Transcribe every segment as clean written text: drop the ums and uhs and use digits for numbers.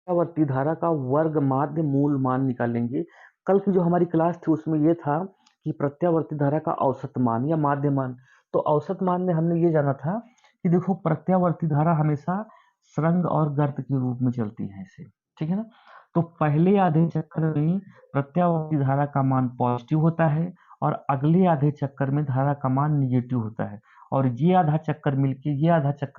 प्रत्यावर्ती धारा का वर्ग माध्य मूल मान निकालेंगे। कल की जो हमारी क्लास थी उसमें ये था कि प्रत्यावर्ती धारा का औसत मान या माध्य मान। तो औसत मान में हमने ये जाना था कि देखो प्रत्यावर्ती धारा हमेशा सुरंग और गर्त के रूप में चलती है ऐसे, ठीक है ना। तो पहले आधे चक्कर में प्रत्यावर्ती धारा का मान पॉजिटिव होता है और अगले आधे चक्कर में धारा का मान निगेटिव होता है, और ये आधा चक्कर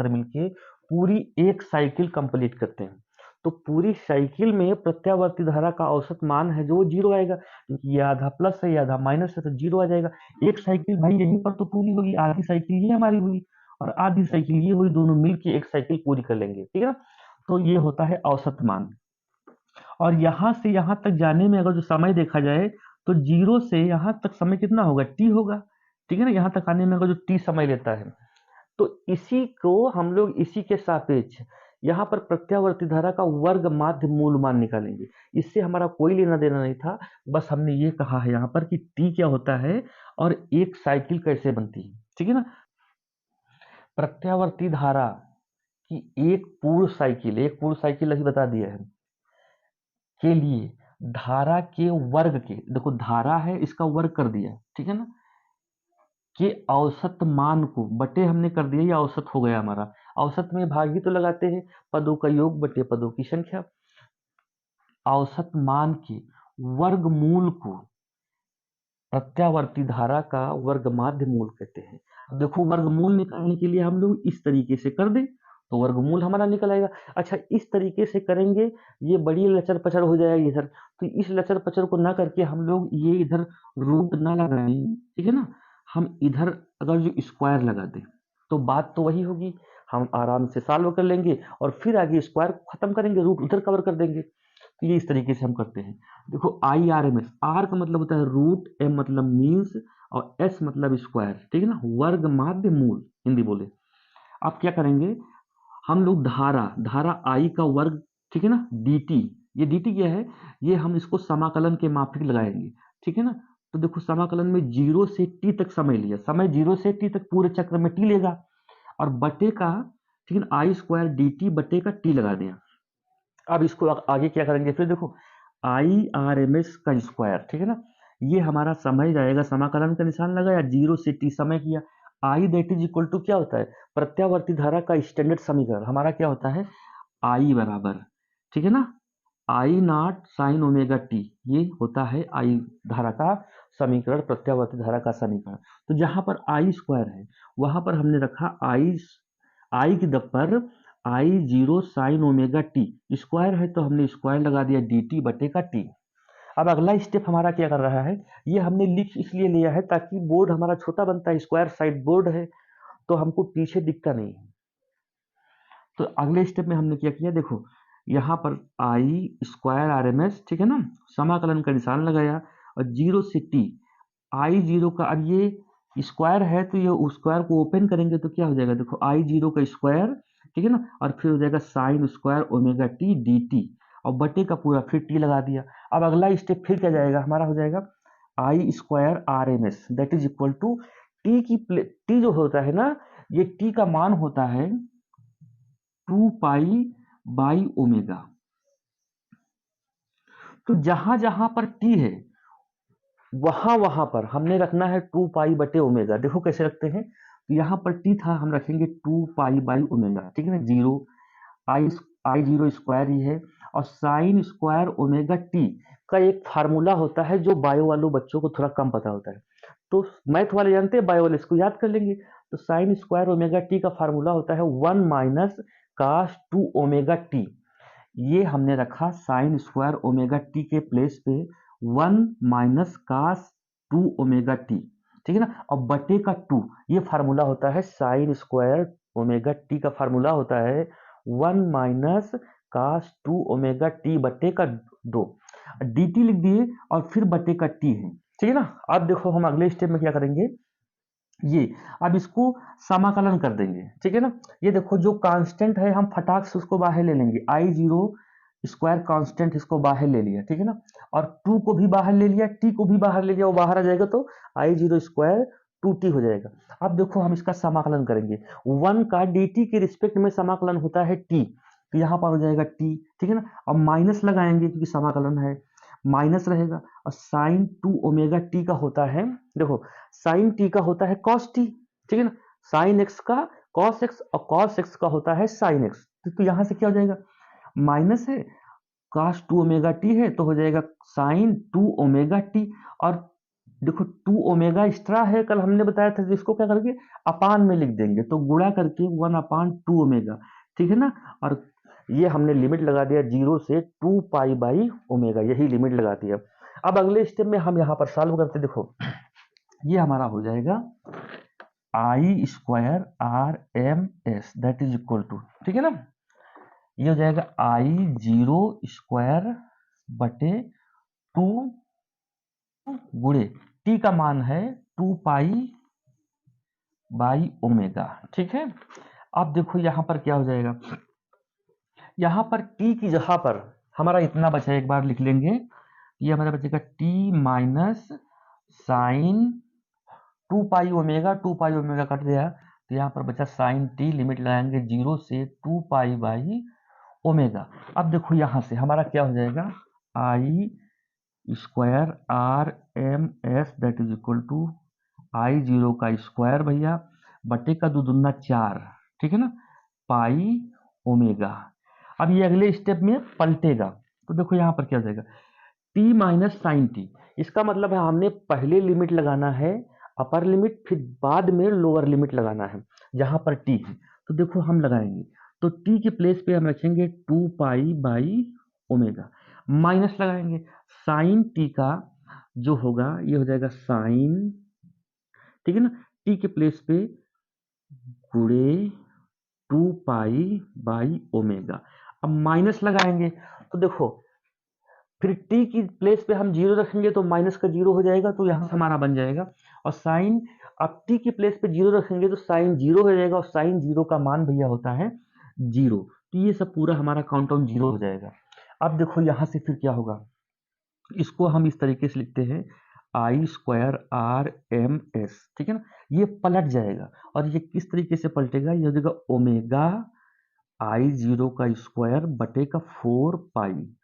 मिलके पूरी एक साइकिल कंप्लीट करते हैं। तो पूरी साइकिल में प्रत्यावर्ती धारा का औसत मान है जो जीरो आएगा, क्योंकि ये आधा प्लस है ये आधा माइनस है तो जीरो आ जाएगा। एक साइकिल भाई यहीं पर तो पूरी होगी, आधी साइकिल ये हमारी हुई और आधी साइकिल ये हुई, दोनों मिलके एक साइकिल पूरी कर लेंगे, ठीक है ना। तो ये होता है औसत मान। और यहां से यहां तक जाने में अगर जो समय देखा जाए तो जीरो से यहां तक समय कितना होगा, टी होगा, ठीक है ना। यहां तक आने में अगर जो टी समय लेता है तो इसी को हम लोग इसी के सापेक्ष यहाँ पर प्रत्यावर्ती धारा का वर्ग माध्य मूल मान निकालेंगे। इससे हमारा कोई लेना देना नहीं था, बस हमने ये कहा है यहाँ पर कि टी क्या होता है और एक साइकिल कैसे बनती है, ठीक है ना। प्रत्यावर्ती धारा की एक पूर्ण साइकिल अभी बता दिया है के लिए धारा के वर्ग के, देखो धारा है इसका वर्ग कर दिया, ठीक है ना, के औसत मान को बटे हमने कर दिया, ये औसत हो गया हमारा। औसत में भाग ही तो लगाते हैं, पदों का योग बटे पदों की संख्या। औसत मान के वर्गमूल को प्रत्यावर्ती धारा का वर्गमाध्य मूल कहते हैं। अब देखो वर्गमूल निकालने के लिए हम लोग इस तरीके से कर दें तो वर्गमूल हमारा निकल आएगा। अच्छा इस तरीके से करेंगे ये बड़ी लचर पचर हो जाएगी इधर, तो इस लचर पचर को ना करके हम लोग ये इधर रूट ना लगाएं, ठीक है ना। हम इधर अगर जो स्क्वायर लगा दें तो बात तो वही होगी, हम आराम से सॉल्व कर लेंगे और फिर आगे स्क्वायर खत्म करेंगे, रूट उधर कवर कर देंगे। तो ये इस तरीके से हम करते हैं। देखो I R M S, R का मतलब होता है रूट, एम मतलब मीन्स और एस मतलब स्क्वायर, ठीक है ना, वर्ग माध्य मूल हिंदी बोले। आप क्या करेंगे, हम लोग धारा धारा आई का वर्ग, ठीक है ना, dt, ये dt क्या है, ये हम इसको समाकलन के माफिक लगाएंगे, ठीक है ना। तो देखो समाकलन में जीरो से टी तक समय लिया, समय जीरो से टी तक पूरे चक्र में टी लेगा और बटे का, ठीक है, आई स्क्वायर डी टी बटे का टी लगा दिया। अब इसको आगे क्या करेंगे, फिर देखो आई आर एम एस का स्क्वायर, ठीक है ना, ये हमारा समय जाएगा, समाकलन का निशान लगाया, जीरो से टी समय किया। आई दैट इज इक्वल टू क्या होता है, प्रत्यावर्ती धारा का स्टैंडर्ड समीकरण हमारा क्या होता है, आई बराबर, ठीक है ना, आई नॉट साइन ओमेगा टी, ये होता है आई धारा का समीकरण, प्रत्यावर्ती धारा का समीकरण। तो जहां पर आई स्क्वायर है वहां पर हमने रखा आई की दब पर I zero sine omega T, square है तो हमने स्क्वायर लगा दिया डी टी बटे का टी। अब अगला स्टेप हमारा क्या कर रहा है, ये हमने लिख इसलिए लिया है ताकि बोर्ड हमारा छोटा बनता है, स्क्वायर साइड बोर्ड है तो हमको पीछे दिखता नहीं है। तो अगले स्टेप में हमने क्या किया, देखो यहाँ पर आई स्क्वायर आर एम एस, ठीक है ना, समाकलन का निशान लगाया और जीरो से टी, आई जीरो का, अब ये स्क्वायर है तो ये स्क्वायर को ओपन करेंगे तो क्या हो जाएगा, देखो आई जीरो का स्क्वायर, ठीक है ना, और फिर हो जाएगा sine square omega T D T और बटे का पूरा फिर टी लगा दिया। अब अगला स्टेप फिर क्या जाएगा, हमारा हो जाएगा I square R M S that is equal to T जो होता है ना, ये टी का मान होता है 2 पाई बाई ओमेगा। तो जहां जहां पर टी है वहां वहां पर हमने रखना है 2 पाई बटे ओमेगा। देखो कैसे रखते हैं, तो यहाँ पर टी था हम रखेंगे 2 पाई बाई ओमेगा, ठीक है ना, जीरो आई आई जीरो स्क्वायर ही है और साइन स्क्वायर ओमेगा टी का एक फार्मूला होता है जो बायो वालों बच्चों को थोड़ा कम पता होता है, तो मैथ वाले जानते हैं, बायो वाले इसको याद कर लेंगे। तो साइन स्क्वायर ओमेगा टी का फार्मूला होता है 1 - cos 2 ओमेगा टी, ये हमने रखा साइन स्क्वायर ओमेगा टी के प्लेस पे 1 - cos 2 ओमेगा टी, ठीक है ना, और बटे का 2, ये फार्मूला होता है साइन स्क्वायर ओमेगा टी का फार्मूला होता है 1 - cos 2 ओमेगा टी बटे का 2, डी टी लिख दिए और फिर बटे का टी है, ठीक है ना। अब देखो हम अगले स्टेप में क्या करेंगे, ये अब इसको समाकलन कर देंगे, ठीक है ना। ये देखो जो कांस्टेंट है हम फटाक से उसको बाहर ले लेंगे, आई जीरो स्क्वायर कांस्टेंट इसको बाहर ले लिया, ठीक है ना, और टू को भी बाहर ले लिया, टी को भी बाहर ले लिया, वो बाहर आ जाएगा तो आई जीरो स्क्वायर टू टी हो जाएगा। अब देखो हम इसका समाकलन करेंगे, वन का डी टी के रिस्पेक्ट में समाकलन होता है टी, तो यहाँ पर हो जाएगा टी, ठीक है ना। अब माइनस लगाएंगे क्योंकि समाकलन है, माइनस रहेगा, और साइन 2 ओमेगा टी का होता है, देखो साइन टी का होता है कॉस टी, ठीक है ना, साइन एक्स का कॉस एक्स और कॉस एक्स का होता है साइन एक्स। तो यहाँ से क्या हो जाएगा, माइनस है, कॉस 2 ओमेगा टी है तो हो जाएगा साइन 2 ओमेगा टी। और देखो 2 ओमेगा एक्स्ट्रा है, कल हमने बताया था, जिसको क्या करके अपान में लिख देंगे, तो गुणा करके 1/2 ओमेगा, ठीक है ना। और ये हमने लिमिट लगा दिया 0 से 2 पाई बाई ओमेगा, यही लिमिट लगा दिया। अब अगले स्टेप में हम यहाँ पर सॉल्व करते, देखो ये हमारा हो जाएगा I square R M S that is equal to, ठीक है ना, ये हो जाएगा आई 0 स्क्वायर बटे 2 गुणे टी का मान है 2 पाई बाई ओमेगा, ठीक है। अब देखो यहाँ पर क्या हो जाएगा, यहाँ पर टी की जगह पर हमारा इतना बचा, एक बार लिख लेंगे, ये हमारा बचेगा T minus sine 2 pi omega, 2 pi omega cut गया, तो यहाँ पर बचा साइन टी, लिमिट लगाएंगे 0 से 2 पाई बाई ओमेगा। अब देखो यहाँ से हमारा क्या हो जाएगा, I square R M S that is equal to I 0 का स्क्वायर भैया बटे का 2 दूना 4, ठीक है ना, पाई ओमेगा। अब ये अगले स्टेप में पलटेगा, तो देखो यहाँ पर क्या हो जाएगा, टी माइनस साइन टी, इसका मतलब है हमने पहले लिमिट लगाना है अपर लिमिट, फिर बाद में लोअर लिमिट लगाना है जहां पर टी है। तो देखो हम लगाएंगे, तो टी के प्लेस पे हम रखेंगे 2 पाई बाई ओमेगा, माइनस लगाएंगे साइन टी का जो होगा ये हो जाएगा साइन, ठीक है ना, टी के प्लेस पे गुणे 2 पाई बाई ओमेगा। अब माइनस लगाएंगे तो देखो फिर टी की प्लेस पे हम 0 रखेंगे तो माइनस का 0 हो जाएगा, तो यहाँ से हमारा बन जाएगा, और साइन, अब टी की प्लेस पे 0 रखेंगे तो साइन 0 हो जाएगा, और साइन 0 का मान भैया होता है 0, तो ये सब पूरा हमारा काउंटडाउन 0 हो जाएगा। अब देखो यहाँ से फिर क्या होगा, इसको हम इस तरीके से लिखते हैं आई स्क्वायर आर एम एस, ठीक है ना, ये पलट जाएगा, और ये किस तरीके से पलटेगा, ये हो जाएगा ओमेगा आई 0 का स्क्वायर बटे का 4 पाई,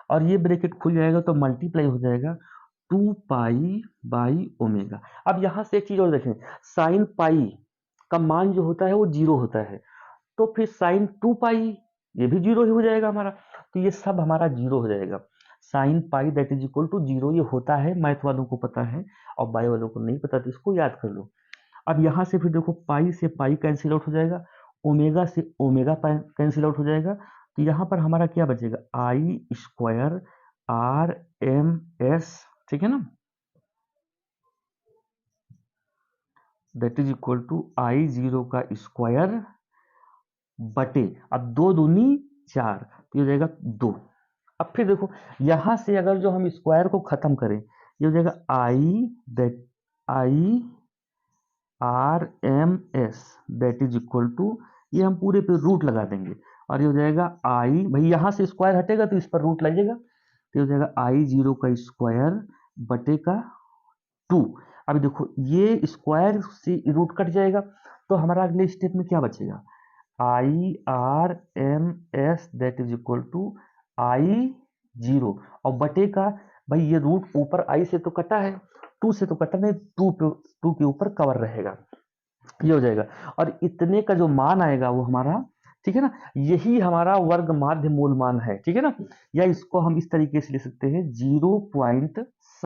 और ये ब्रैकेट खुल जाएगा तो मल्टीप्लाई हो जाएगा 2 पाई बाई ओमेगा। अब यहाँ से एक चीज और देखें, साइन पाई का मान जो होता है वो 0 होता है, तो फिर साइन 2 पाई ये भी 0 ही हो जाएगा हमारा, तो ये सब हमारा 0 हो जाएगा। Sine pi that is equal to 0 ये होता है, मैथ वालों को पता है और बायो वालों को नहीं पता, तो इसको याद कर लो। अब यहाँ से फिर देखो पाई से पाई कैंसिल आउट हो जाएगा, ओमेगा से ओमेगा कैंसिल आउट हो जाएगा, तो यहाँ पर हमारा क्या बचेगा, आई स्क्वायर आर एम एस, ठीक है ना, that is equal to I 0 का स्क्वायर बटे, अब 2 दूनी 4, तो ये हो जाएगा 2। अब फिर देखो यहाँ से अगर जो हम स्क्वायर को खत्म करें, ये हो जाएगा I R M S that is equal to, ये हम पूरे पे रूट लगा देंगे, और ये हो जाएगा आई, भाई यहाँ से स्क्वायर हटेगा तो इस पर रूट लगेगा, तो ये हो जाएगा आई 0 का स्क्वायर बटे का 2। अब देखो ये स्क्वायर से रूट कट जाएगा, तो हमारा अगले स्टेप में क्या बचेगा, I R M S that is equal to I 0 और बटे का, भाई ये रूट ऊपर आई से तो कटा है, 2 से तो कटा नहीं, 2 के ऊपर कवर रहेगा, ये हो जाएगा, और इतने का जो मान आएगा वो हमारा, ठीक है ना, यही हमारा वर्ग माध्य मूल मान है, ठीक है ना, या इसको हम इस तरीके से लिख सकते हैं 0.